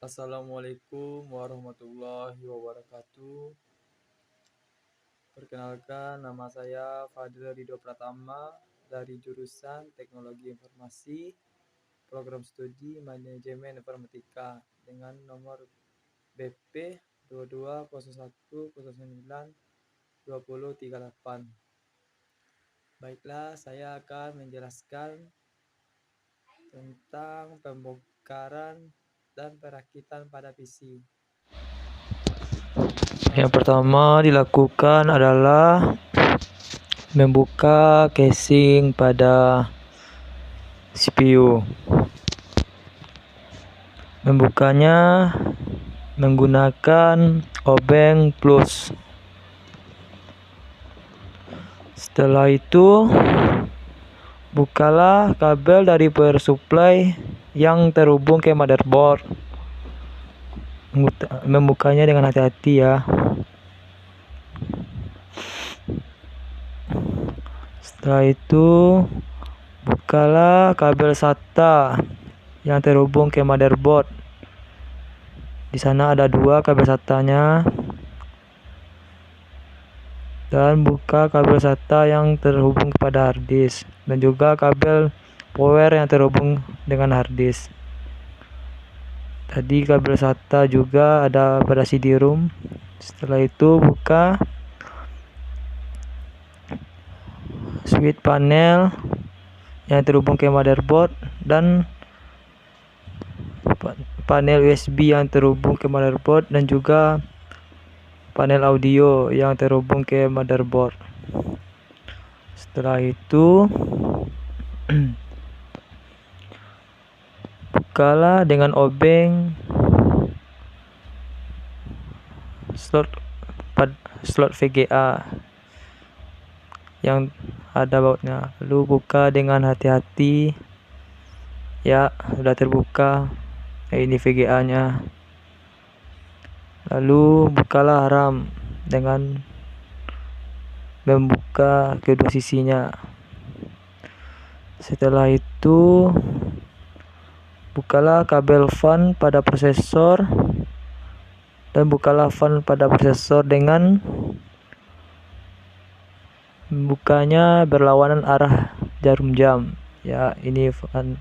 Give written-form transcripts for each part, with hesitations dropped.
Assalamualaikum warahmatullahi wabarakatuh. Perkenalkan, nama saya Fadil Ridho Pratama dari jurusan Teknologi Informasi, Program Studi Manajemen Informatika dengan nomor BP 2201092038. Baiklah, saya akan menjelaskan tentang pembongkaran dan perakitan pada PC. Yang pertama dilakukan adalah membuka casing pada CPU. Membukanya menggunakan obeng plus. Setelah itu, bukalah kabel dari power supply yang terhubung ke motherboard. Membukanya dengan hati-hati ya. Setelah itu, bukalah kabel SATA yang terhubung ke motherboard. Di sana ada 2 kabel SATA-nya. Dan buka kabel SATA yang terhubung kepada hard disk dan juga kabel power yang terhubung dengan hard disk. Tadi kabel SATA juga ada pada CD-ROM. Setelah itu buka switch panel yang terhubung ke motherboard dan panel USB yang terhubung ke motherboard dan juga panel audio yang terhubung ke motherboard. Setelah itu bukalah dengan obeng slot VGA yang ada bautnya. Lalu buka dengan hati-hati. Ya, sudah terbuka. Ini VGA-nya. Lalu bukalah RAM dengan membuka kedua sisinya. Setelah itu bukalah kabel fan pada prosesor dan bukalah fan pada prosesor dengan bukanya berlawanan arah jarum jam. Ya, ini fan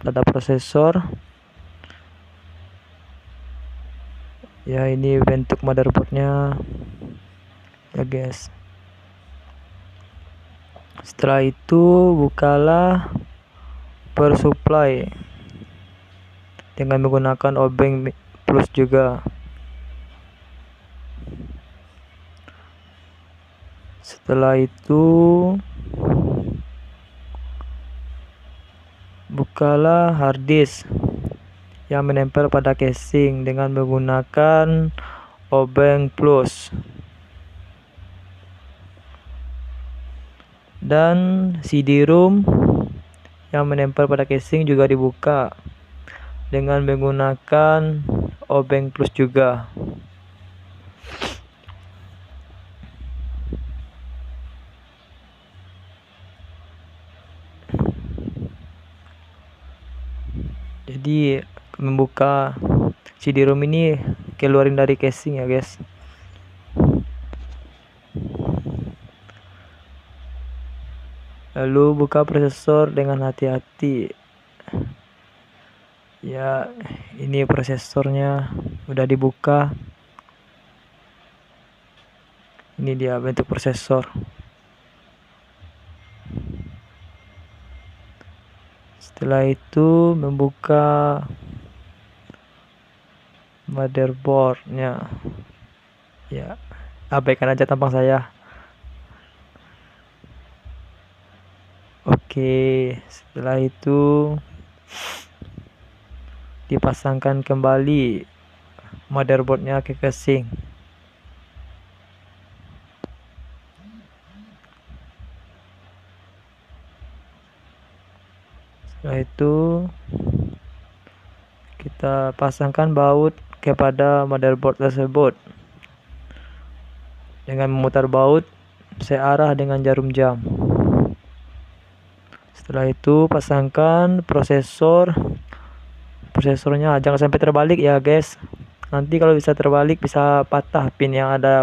pada prosesor. Ya, ini bentuk motherboardnya ya guys. Setelah itu bukalah power supply dengan menggunakan obeng plus juga. Setelah itu bukalah hard disk yang menempel pada casing dengan menggunakan obeng plus. Dan CD-ROM yang menempel pada casing juga dibuka dengan menggunakan obeng plus juga. Jadi membuka CD-ROM ini keluarin dari casing ya guys. Lalu buka prosesor dengan hati-hati. Ya, ini prosesornya udah dibuka. Ini dia bentuk prosesor. Setelah itu membuka motherboardnya. Ya, abaikan aja tampang saya. Oke, setelah itu dipasangkan kembali motherboardnya ke casing. Setelah itu kita pasangkan baut kepada motherboard tersebut dengan memutar baut searah dengan jarum jam. Setelah itu pasangkan prosesor prosesornya. Jangan sampai terbalik ya guys, nanti kalau bisa terbalik bisa patah pin yang ada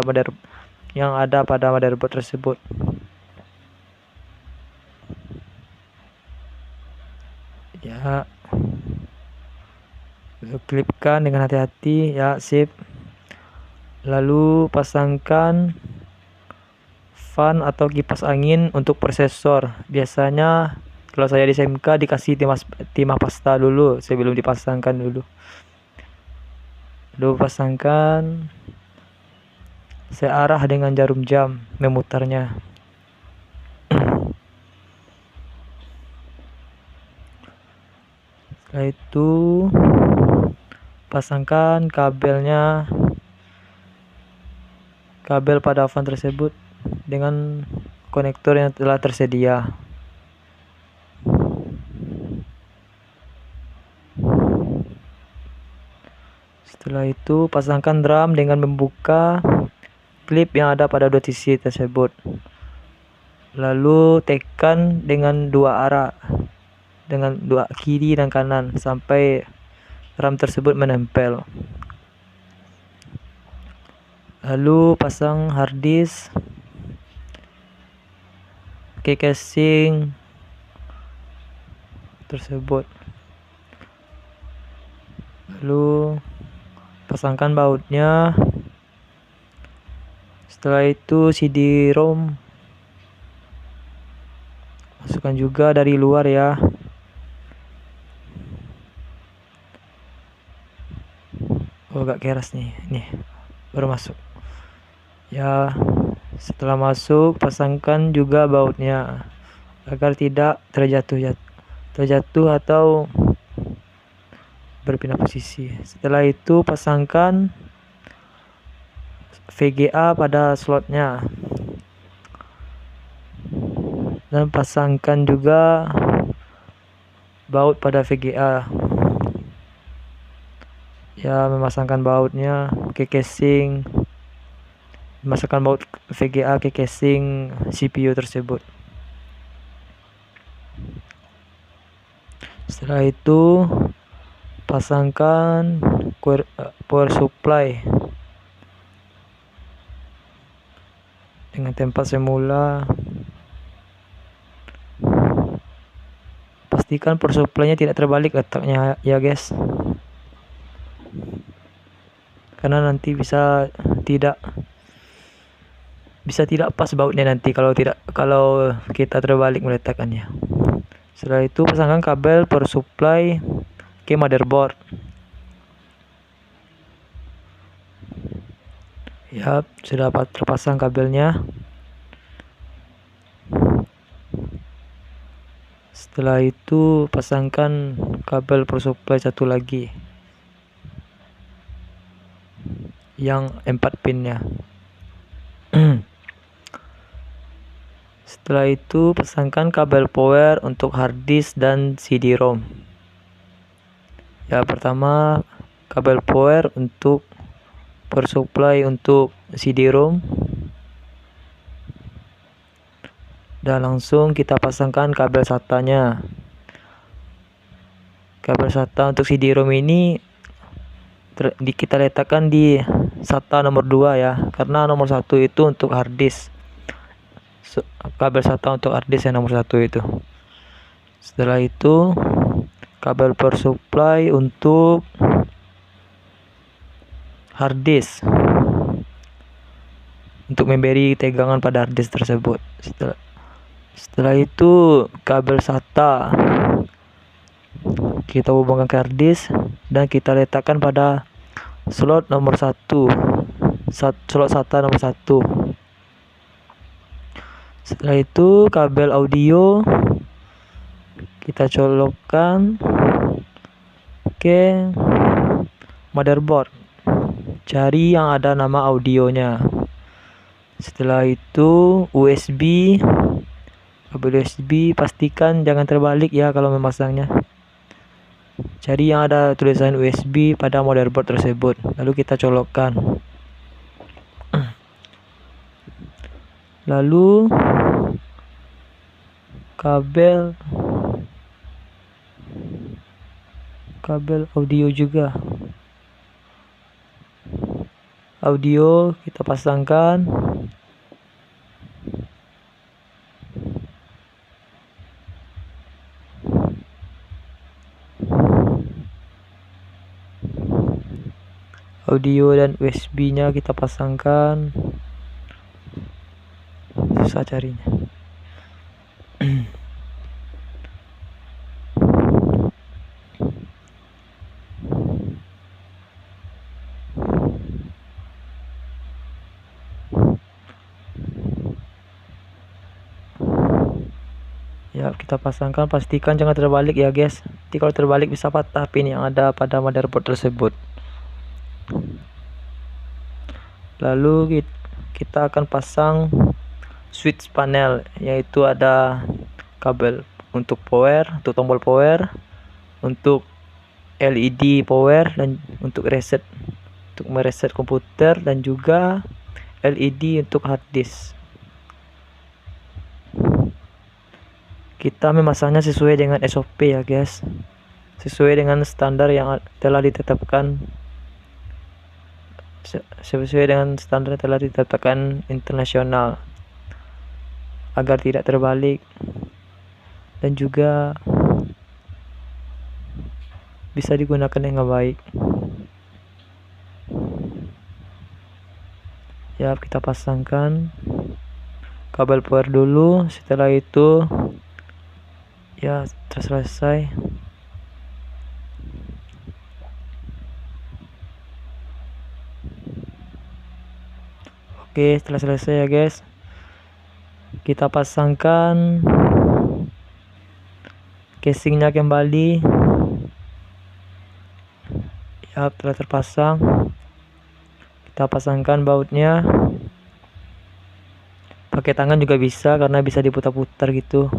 pada motherboard tersebut. Ya, klipkan dengan hati-hati ya, sip. Lalu pasangkan fan atau kipas angin untuk prosesor. Biasanya kalau saya di SMK dikasih timah pasta dulu sebelum dipasangkan dulu. Lalu pasangkan searah dengan jarum jam memutarnya. Setelah itu pasangkan kabel pada fan tersebut dengan konektor yang telah tersedia. Setelah itu pasangkan drum dengan membuka klip yang ada pada dua sisi tersebut. Lalu tekan dengan dua arah, dengan dua kiri dan kanan sampai drum tersebut menempel. Lalu pasang harddisk ke casing tersebut. Lalu pasangkan bautnya. Setelah itu CD-ROM masukkan juga dari luar ya. Oh, agak keras nih baru masuk ya. Setelah masuk pasangkan juga bautnya agar tidak terjatuh atau berpindah posisi. Setelah itu pasangkan VGA pada slotnya dan pasangkan juga baut pada VGA ya. Memasangkan bautnya ke casing, memasukkan baut VGA ke casing CPU tersebut. Setelah itu pasangkan power supply dengan tempat semula. Pastikan power supply-nya tidak terbalik letaknya ya guys, karena nanti bisa tidak pas bautnya nanti kalau kita terbalik meletakkannya. Setelah itu pasangkan kabel power supply ke motherboard. Ya, sudah terpasang kabelnya. Setelah itu pasangkan kabel power supply satu lagi yang 4 pinnya. Setelah itu pasangkan kabel power untuk harddisk dan CD-ROM. Ya, pertama kabel power untuk power supply untuk CD-ROM, dan langsung kita pasangkan kabel SATA-nya. Kabel SATA untuk CD-ROM ini kita letakkan di SATA nomor 2 ya, karena nomor 1 itu untuk harddisk. Kabel SATA untuk harddisk yang nomor 1 itu. Setelah itu kabel power supply untuk harddisk untuk memberi tegangan pada harddisk tersebut. Setelah itu kabel SATA kita hubungkan ke harddisk dan kita letakkan pada slot nomor 1, slot SATA nomor 1. Setelah itu kabel audio kita colokkan ke motherboard. Cari yang ada nama audionya. Setelah itu kabel USB pastikan jangan terbalik ya kalau memasangnya. Cari yang ada tulisan USB pada motherboard tersebut, lalu kita colokkan. Lalu kabel audio juga. Audio kita pasangkan. Audio dan USB nya kita pasangkan. Susah carinya. Ya, kita pasangkan, pastikan jangan terbalik ya guys. Nanti kalau terbalik bisa patah pin yang ada pada motherboard tersebut. Lalu kita akan pasang switch panel, yaitu ada kabel untuk power, untuk tombol power, untuk LED power, dan untuk reset, untuk mereset komputer, dan juga LED untuk hard disk. Kita memasangnya sesuai dengan SOP ya guys, sesuai dengan standar yang telah ditetapkan, internasional, agar tidak terbalik dan juga bisa digunakan dengan baik. Ya, kita pasangkan kabel power dulu, setelah itu ya selesai. Oke, setelah selesai ya guys, kita pasangkan casingnya kembali. Ya, telah terpasang. Kita pasangkan bautnya. Pakai tangan juga bisa karena bisa diputar-putar gitu.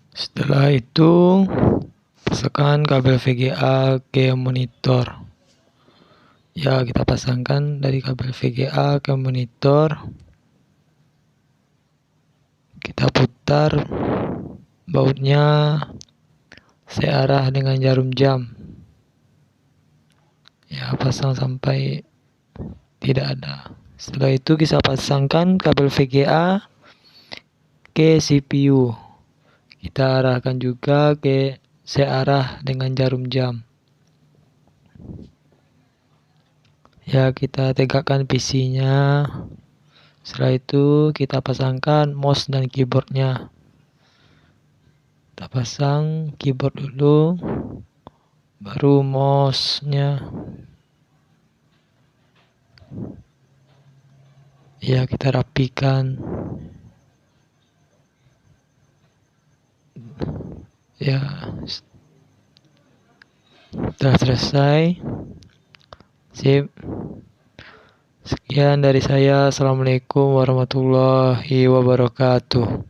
Setelah itu pasangkan kabel VGA ke monitor. Ya, kita pasangkan dari kabel VGA ke monitor. Kita putar bautnya searah dengan jarum jam. Ya, pasang sampai tidak ada. Setelah itu kita pasangkan kabel VGA ke CPU. Kita arahkan juga ke searah dengan jarum jam. Ya, kita tegakkan PC-nya. Setelah itu kita pasangkan mouse dan keyboardnya. Kita pasang keyboard dulu, baru mouse-nya. Ya, kita rapikan. Ya, setelah selesai. Sip. Sekian dari saya. Assalamualaikum warahmatullahi wabarakatuh.